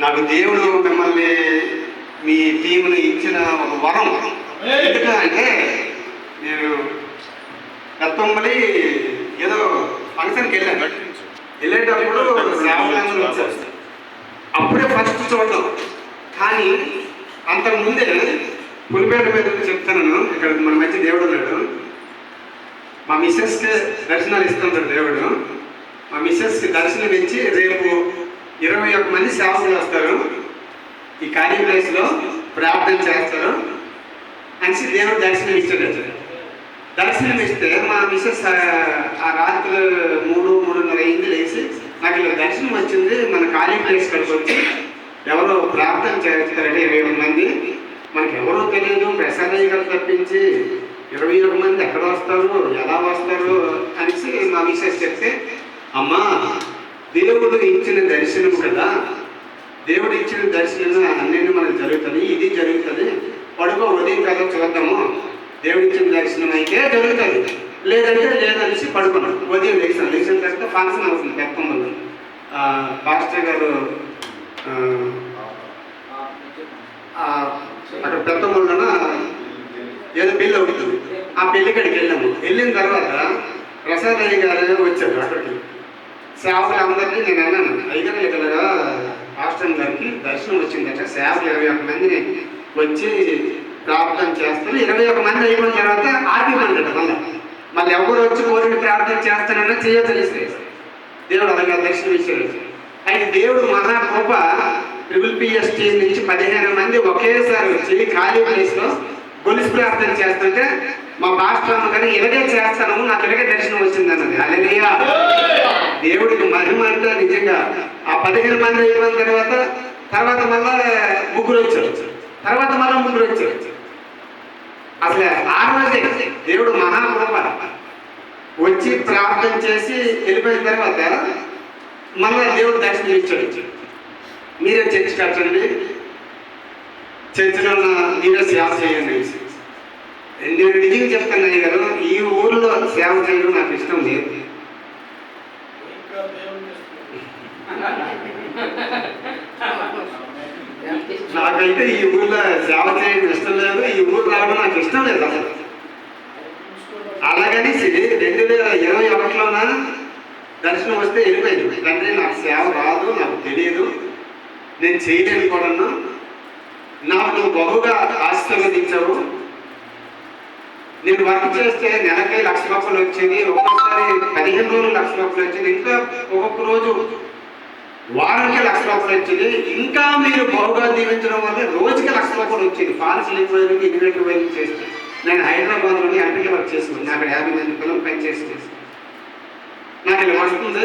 నాకు దేవుడు మిమ్మల్ని మీ టీంని ఇచ్చిన ఒక వరం. ఎందుకంటే నేను గతంలో ఏదో ఫంక్షన్కి వెళ్ళేటప్పుడు సేవలందరూ వచ్చారు. అప్పుడే ఫస్ట్ చూడడం. కానీ అంతకుముందే పులిపేట మీద చెప్తాను, ఇక్కడ మన మధ్య దేవుడు ఉన్నాడు. మా మిస్సెస్కి దర్శనాలు ఇస్తుంటాడు దేవుడు. మా మిస్సెస్కి దర్శనం ఇచ్చి రేపు 21 మంది సేవకులు వస్తారు, ఈ ఖాళీ ప్లేస్లో ప్రార్థన చేస్తారు అనేసి దేవుడు దర్శనం ఇచ్చాడు. దర్శనం ఇస్తే మా మిస్సెస్ ఆ రాత్రి 3-3:30 అయింది లేచి, నాకు ఇలా దర్శనం వచ్చింది, మన ఖాళీ ప్లేస్ కడికి వచ్చి ఎవరో ప్రార్థన చేస్తారంటే 21 మంది, మనకి ఎవరో తెలియదు, ప్రసాదయ్య గారు తప్పించి 21 మంది ఎక్కడ వస్తారు, ఎలా వస్తారు అనేసి మా మిస్సెస్ చెప్తే, అమ్మా దేవుడు ఇచ్చిన దర్శనం కదా, దేవుడు ఇచ్చిన దర్శనం అన్నీ మనకు జరుగుతుంది, ఇది జరుగుతుంది, పడుకో ఉదయం కదా చూద్దాము, దేవుడు ఇచ్చిన దర్శనం అయితే జరుగుతుంది, లేదంటే లేదనేసి పడుకున్నాడు. ఉదయం లేచిన తర్వాత ఫంక్షన్ అవుతుంది పెద్దమ్మలు. పాస్టర్ గారు అక్కడ పెద్దమ్మలోన ఏదో పెళ్ళి అవుతుంది, ఆ పెళ్ళిక్కడికి వెళ్ళాము. వెళ్ళిన తర్వాత ప్రసాదయ్య గారు వచ్చారు. అక్కడికి సేవకులు అందరినీ నేను అన్నాను, అయ్యగారు ఇక్కడగా పాస్టర్ గారికి దర్శనం వచ్చిందట, సేవకులు 21 మందిని వచ్చి ప్రార్థన చేస్తారు, 21 మంది అయిపోయిన తర్వాత ఆగిపోయిందట. మళ్ళీ ఎవరు వచ్చి కోరిక ప్రార్థన చేస్తానన్నా చేయతలేస్తే దేవుడు అలాగే దర్శనం ఇచ్చాడు. అయితే దేవుడు మహాకృప PPS టీం నుంచి 15 మంది ఒకేసారి వచ్చి ఖాళీ ప్లేస్లో గొలుసు ప్రార్థన చేస్తుంటే మా పాస్టర్ కానీ ఇలాగే చేస్తాను, నాకు ఇలాగే దర్శనం వచ్చింది అన్నది. హల్లెలూయా. దేవుడికి మహిమ అంటే నిజంగా ఆ 15 మంది అయిపోయిన తర్వాత మళ్ళా ముగ్గురు వచ్చారు, తర్వాత మళ్ళీ ముగ్గురు వచ్చారు. అసలు ఆ రోజే దేవుడు మహాకృప వచ్చి ప్రార్థన చేసి వెళ్ళిపోయిన తర్వాత మళ్ళీ దేవుడు దర్శనం ఇచ్చాడు. మీరే చర్చి కట్టండి, చర్చిలో మీరే సేవ చేయండి. నేను నిజంగా చెప్తాను అయ్య గారు, ఈ ఊరిలో సేవ చేయడం నాకు ఇష్టం లేదు. నాకైతే ఈ ఊర్లో సేవ చేయడం ఇష్టం లేదు, ఈ ఊరు రావడం నాకు ఇష్టం లేదు అసలు. అలాగని 2021లోన దర్శనం వస్తే వెళ్ళిపోయింది. తండ్రి నాకు సేవ రాదు, నాకు తెలియదు, నేను చేయలేను కూడా, నాకు నువ్వు బహుగా ఆశీర్వదించావు. నేను వర్క్ చేస్తే నెలకి ₹1,00,000 వచ్చేది, ఒక్కొక్కసారి 15 రోజులు ₹1,00,000 వచ్చేది, ఇంకా ఒక్కొక్క రోజు వారానికి ₹1,00,000 వచ్చేది. ఇంకా మీరు బహుగా దీవించడం వల్ల రోజుకి ₹1,00,000 వచ్చేది. ఫాల్స్ వెళ్ళిపోయేందుకు ఇన్వెంటర్ వైపు చేస్తే నేను హైదరాబాద్లోని ఎంట్రీకి వర్క్ చేసుకున్నాను. అక్కడ 50 మంది పిల్లలు పనిచేసి నాకు ఇలా వస్తుంది.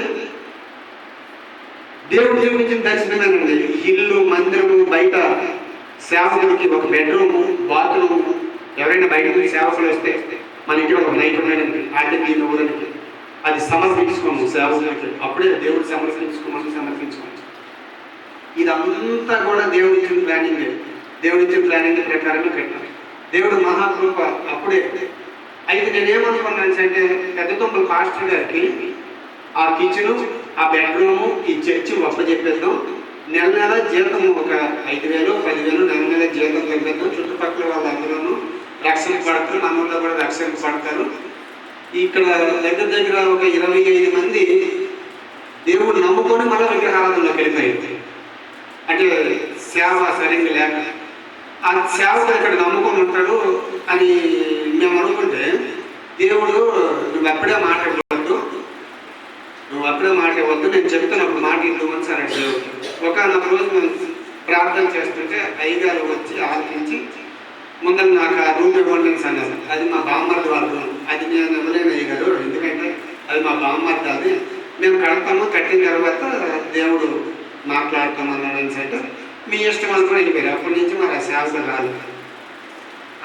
దేవుడు జీవించిన దర్శనమేనండి. ఇల్లు, మందిరము, బయట సేవకుడికి ఒక బెడ్రూము, బాత్రూము, ఎవరైనా బయట నుంచి సేవకులు వస్తే మన ఇంటికి ఒక నైట్ ఉండడానికి ఆర్థిక ఊరికి అది సమర్పించుకోము సేవకులకి. అప్పుడే దేవుడు సమర్పించుకోమని ఇదంతా కూడా దేవుడి ఇచ్చిన ప్లానింగ్, దేవుడి ఇచ్చిన ప్లానింగ్ ప్రకారంగా కట్టాలి. దేవుడు మహాకృప అప్పుడే. అయితే నేనేమనుకున్నాను అంటే పెద్ద తొమ్మల పాస్టర్ గారికి ఆ కిచెను, ఆ బెడ్రూము, ఈ చర్చి ఒప్పచెప్పేద్దాం, నెల జీతం ఒక 5,000 10,000 నెల జీతం కలిపేద్దాం, చుట్టుపక్కల వాళ్ళందరూ రక్షణ పడతారు, మన ఊళ్ళో కూడా రక్షణ పడతారు. ఇక్కడ దగ్గర ఒక 25 మంది దేవుడు నమ్ముకొని మళ్ళీ విగ్రహారాధనలోకి వెళ్ళిపోయింది. అంటే సేవ సరిగ్గా లేక ఆ సేవకుడు ఇక్కడ నమ్ముకొని ఉంటాడు అని మేము అనుకుంటే, దేవుడు నువ్వు అప్పుడే మాట్లాడవద్దు, నేను చెప్తున్నప్పుడు మాట ఇద్దు అని సరే. ఒకనొక రోజు మనం ప్రార్థన చేస్తుంటే అయ్యగారు వచ్చి ఆలోచించి ముందర నాకు ఆ రూమ్ ఇవ్వండి అన్నారు. అది మా బామ్మర్ది వాళ్ళ రూమ్, అది నేను ఇవ్వలేను అయ్యగారు, ఎందుకంటే అది మా బామ్మర్ది, అది మేము కడతాము, కట్టిన తర్వాత దేవుడు మాట్లాడుతామన్నాడు అంటే మీ ఇష్టం అనుకుని వెళ్ళిపోయారు. అప్పటి నుంచి మరి ఆ సేవకు రాదు.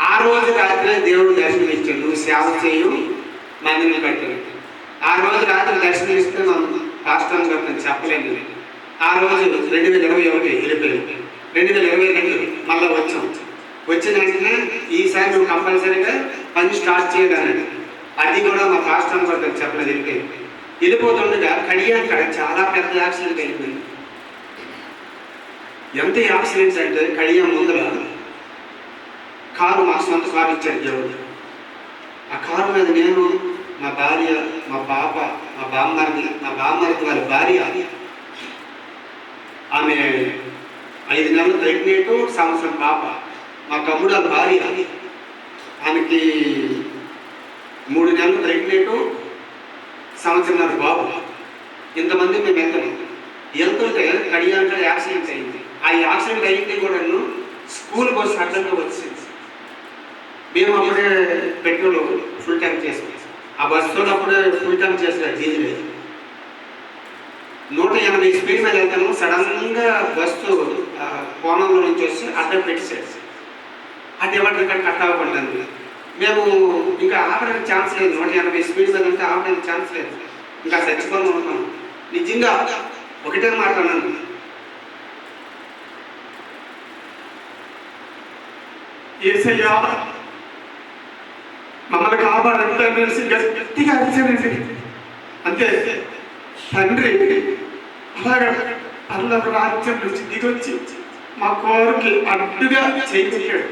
ఆ రోజు రాత్రి దేవుడు దర్శనం ఇచ్చాడు, నువ్వు సేవ చేయు, మందిని కట్టాడు. ఆ రోజు రాత్రి దర్శనం ఇస్తే మనం పాస్టర్ గారు చెప్పలేదు. ఆ రోజు 2021 వెళ్ళిపోయాడు. 2022 మళ్ళీ వచ్చాం. వచ్చిన వెంటనే ఈసారి నువ్వు కంపల్సరీగా పని స్టార్ట్ చేయడానికి, అది కూడా మా పాస్టర్ గారు చెప్పలేదు. వెళ్ళిపోతుండగా కడియాక చాలా పెద్ద యాక్సిడెంట్ అయిపోయింది. ఎంత యాక్సిడెంట్స్ అంటే కడియం ముందర కారు, మా సొంత కారు ఇచ్చాడు దేవుడు. ఆ కారు మీద నేను, మా భార్య, మా పాప, మా బామ్మర్ది వాళ్ళ భార్య, ఆమె 5 నెలలు ప్రెగ్నెంట్, సంవత్సరం పాప. మా తమ్ముడు వాళ్ళ భార్య, ఆమెకి 3 నెలలు ప్రెగ్నెంట్, సంవత్సరంన్నర బాబు. ఇంతమంది మేము వెళ్తుంటే కడియాంటే యాక్సిడెంట్ అయింది. ఆ యాక్సిడెంట్ అయింది కూడా స్కూల్ బస్సు అడ్డంగా వచ్చింది. మేము అప్పుడే పెట్రోల్ ఫుల్ ట్యాంక్ చేసుకున్నాం. ఆ బస్సులో అప్పుడే ఫుల్ ట్యాంక్ చేస్తారు డీజిల్. 180 స్పీడ్ మీద వెళ్తాను. సడన్గా బస్సు కోణంలో నుంచి వచ్చి అడ్డం పెట్టేసాడు. అది ఎవరి ఇక్కడ కట్ అవ్వబడ్డాను. మేము ఇంకా ఆపడానికి ఛాన్స్ లేదు. 180 స్పీడ్ మీద అంటే ఆపడానికి ఛాన్స్ లేదు. ఇంకా చచ్చిపోయి ఉన్నాం. నిజంగా ఒకటే మాట్లాడాను, యేసయ్యా మమ్మల్ని కాపాడంటే గట్టిగా అరిచానండి. అంతే తండ్రి అలాగా పర్లకు రాజ్యం నుంచి దిగొచ్చి మా కోరికి అడ్డుగా చేయించాడు.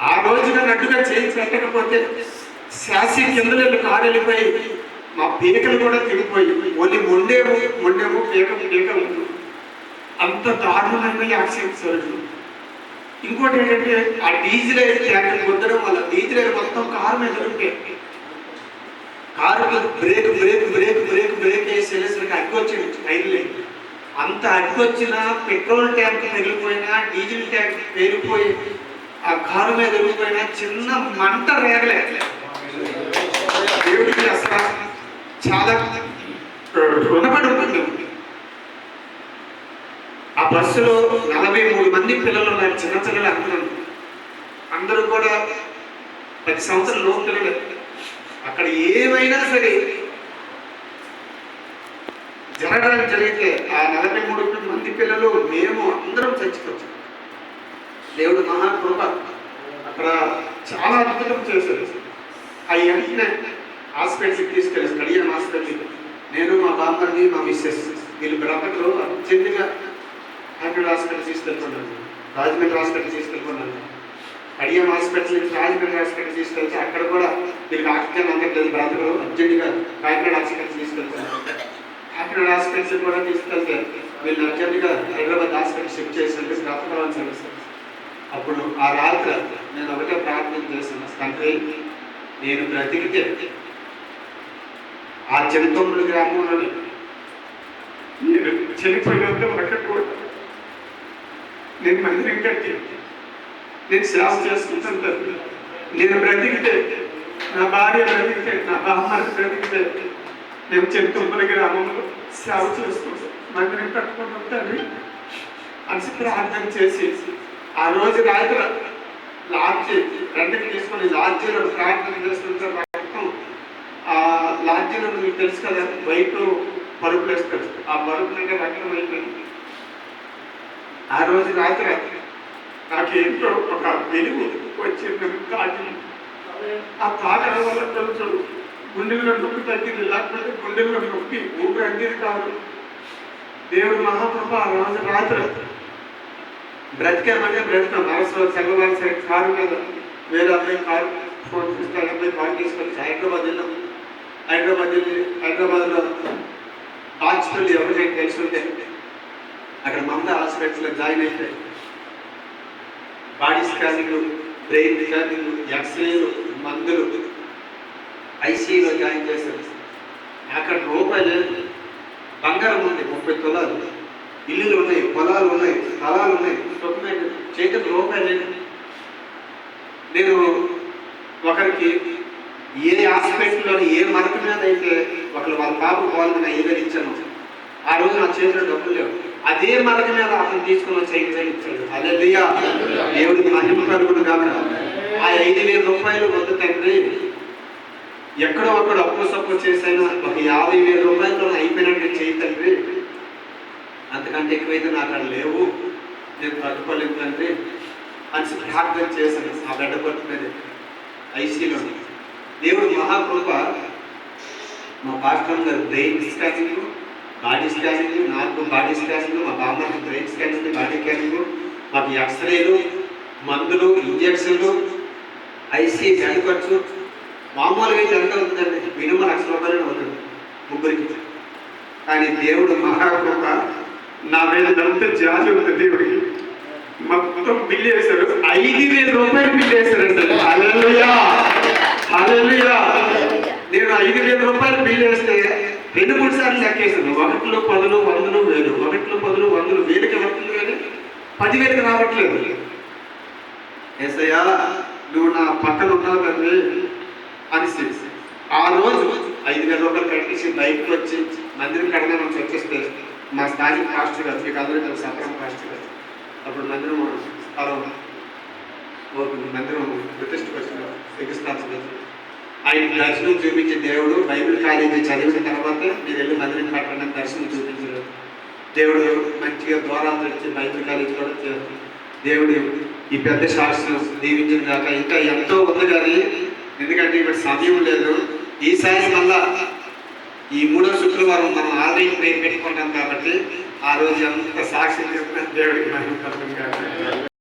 ఆ రోజున అడ్డుగా చేయించి పెట్టకపోతే శాసి కిందలు కారు వెళ్ళిపోయి మా పీకలు కూడా తిరిగిపోయి ఓన్లీ మొండేమో పీక ఉంది. అంత దారుణమైన యాక్సిడెంట్స్ రోజు. ఇంకోటి ఏంటంటే ఆ డీజిల్ ట్యాంక్ కొద్దడం వల్ల డీజిల్ మొత్తం కారు మీద ఉంటే కారుకి break break break break break వేసి వెళ్ళేసరికి అడ్డు వచ్చింది టైర్లే. అంత అడ్డు వచ్చినా పెట్రోల్ ట్యాంక్ పెరిగిపోయినా డీజిల్ ట్యాంక్ పెరిగిపోయి ఆ కారు మీద వెళ్ళిపోయినా చిన్న మంట రేగలే. దేవుడికి అసలు చాలా రుణపడి ఉంటుంది. ఆ బస్సులో 43 మంది పిల్లలు ఉన్నారు, చిన్న పిల్లలు అందరూ కూడా 10 సంవత్సరాల లోపు పిల్లలు. అక్కడ ఏమైనా సరే జరగడానికి జరిగితే ఆ 43 మంది పిల్లలు మేము అందరం చచ్చిపోతాం. దేవుడు మహాకృప అక్కడ చాలా అద్భుతం చేశారు. అవి వెంటనే హాస్పిటల్కి తీసుకెళ్ళారు. కడియం హాస్పిటల్కి నేను, మా బామ్మర్ది, మా మిస్సెస్ వీళ్ళు బ్రతకరు అర్జెంటుగా హైదరాబాద్ హాస్పిటల్ తీసుకెళ్ళుకున్నాను. రాజమండ్రి హాస్పిటల్ తీసుకెళ్ళుకున్నాను. కడియం హాస్పిటల్ నుంచి రాజమండ్రి హాస్పిటల్ తీసుకెళ్తే అక్కడ కూడా వీళ్ళకి ఆక్సిజన్ అందట్లేదు, బ్రతకరు అర్జెంటుగా కాకినాడ హాస్పిటల్ తీసుకెళ్తాను. కాకినాడ హాస్పిటల్ కూడా తీసుకెళ్తే వీళ్ళు అర్జెంటుగా హైదరాబాద్ హాస్పిటల్ షిఫ్ట్ చేసినట్టు బ్రతకరాలని తెలుస్తుంది. అప్పుడు ఆ రాత్రి నేను ఒకటే ప్రార్థన చేశాను, తండ్రి నేను బ్రతికితే ఆ చెంతొమ్మిది గ్రామంలోని నేను చనిపోయినంత అక్కడ కూడా నేను మందిరం కట్టి నేను సేవ చేసుకుంటాను. నేను బ్రతికితే, నా భార్య బ్రతికితే, నా బామ్మని బ్రతికితే మేము చెంతొమ్మిది గ్రామంలో సేవ చేసుకుంటాం, మందిరం కట్టుకుంటాం తండ్రి అని ప్రార్థన చేసి ఆ రోజు రాత్రి లాడ్జీ రెండుకి తీసుకొని లాడ్జీలో ప్రార్థన చేస్తుంటారు. రక్తం ఆ లాడ్జీలో మీకు తెలుసు కదా, బయట పరుపులు వేస్తారు. ఆ పరుపులు అంటే రక్తం అయిపోయింది. ఆ రోజు రాత్రి నాకు ఏంటో ఒక వెలుగు వచ్చింది. తాకి ఆ తాగడం వల్ల కొంచెం గుండెల్లో నొప్పి తగ్గింది. లేకపోతే గుండెల్లో నొప్పి ఊపిరి అందేది కాదు. దేవుడు మహాప్రభ ఆ రోజు రాత్రి బ్రతికామంటే బ్రతికాం. మనసులో తెల్లవారు సరే కారు మీద వేరే అబ్బాయి కారు ఫోన్ తీసుకొని అబ్బాయి కారు తీసుకొని హైదరాబాద్ వెళ్ళాం. హైదరాబాద్లో హాస్పిటల్ ఎవరికైనా తెలుసుంటే అక్కడ మమతా హాస్పిటల్లో జాయిన్ అయితే బాడీ స్కానింగ్, బ్రెయిన్ స్కానింగ్, ఎక్స్రేలు, మందులు, ఐసీయూలో జాయిన్ చేశారు. అక్కడ రూపాయి లేదు. బంగారం ఉంది 30 తులాలు, ఇల్లులు ఉన్నాయి, పొలాలు ఉన్నాయి, స్థలాలు ఉన్నాయి, చేతికి రూపాయలు లేదు. నేను ఒకరికి ఏ హాస్పిటల్లోని ఏ మరక మీద అయితే ఒకరు వాళ్ళ పాప పోవాలని ఏదైనా ఇచ్చాను, ఆ రోజు నా చేతిలో డబ్బులు లేవు. అదే మరక మీద అతను తీసుకున్న చేతిలో ఇచ్చాడు. హల్లెలూయా, దేవుడికి మహిమ కలుగును గాక. ఆ 5,000 రూపాయలు వద్దు తండ్రి, ఎక్కడో అక్కడ అప్పు సప్పు చేసైనా ఒక 50,000 రూపాయలతో అయిపోయినట్టు చేయి తండ్రి, అంతకంటే ఎక్కువైతే నాకు అక్కడ లేవు, నేను తట్టుకోలేదు తండ్రి అని ప్రార్థన చేశాను. ఆ గడ్డ పట్టు మీద ఐసీలో దేవుడు మహాకృప. మా పాస్టర్ గారు బ్రెయిన్ స్కానింగ్, బాడీ స్కానింగ్, నాకు బాడీ స్కానింగ్, మా బామ్మకి బ్రెయిన్ స్కానింగ్, బాడీ స్కానింగ్, మాకు ఎక్స్రేలు, మందులు, ఇంజక్షన్లు, ఐసీ బెడ్ ఖర్చు మామూలుగా అయితే ఎంత అవుతుందండి? మినిమం ₹1,00,000 అవుతుంది ముగ్గురికి. కానీ దేవుడు మహాకృప నా మీద అంత జాలి ఉంది దేవుడికి. మొత్తం బిల్లు వేశారు, ₹5,000 బిల్లు వేశారండి. హల్లెలూయా, హల్లెలూయా. నేను ₹5,000 బిల్లు వేస్తే 2-3 సార్లు లెక్కేసాను. 1లో 10, 100, 1000, 1లో 10, 100, 1000కి వస్తుంది కానీ 10,000కి రావట్లేదు. యేసయ్యా నువ్వు నా పక్కన ఉన్నావు తండ్రి అనేసి ఆ రోజు ₹5,000 కట్టేసి బయటకు వచ్చి మందిరం కడదామని వచ్చేస్తే మా స్థానిక పాస్టర్ గారు, మీకు అందరూ తెలుసు, సత్రం పాస్టర్ గారు, అప్పుడు మందిరం స్థలం మందిరం ప్రతిష్టకు వచ్చిన శంకుస్థాపన ఆయన దర్శనం చూపించే దేవుడు బైబిల్ కాలేజీ చదివిన తర్వాత మీరు వెళ్ళి మందిరం కట్టడం దర్శనం చూపించారు. దేవుడు మంచిగా ద్వారాలు తెచ్చి బైబిల్ కాలేజీ కూడా చేస్తుంది. దేవుడు ఈ పెద్ద శాస్త్రం దీవించిన కాక ఇంకా ఎంతో ఉంది కానీ ఎందుకంటే ఇప్పుడు సమయం లేదు. ఈసారి మళ్ళా ఈ 3వ శుక్రవారం మనం ఆల్రెడీ ప్రేమ పెట్టుకుంటాం కాబట్టి ఆ రోజు అంత సాక్షి చెప్పిన దేవుడికి మహిమ కలుగును గాక.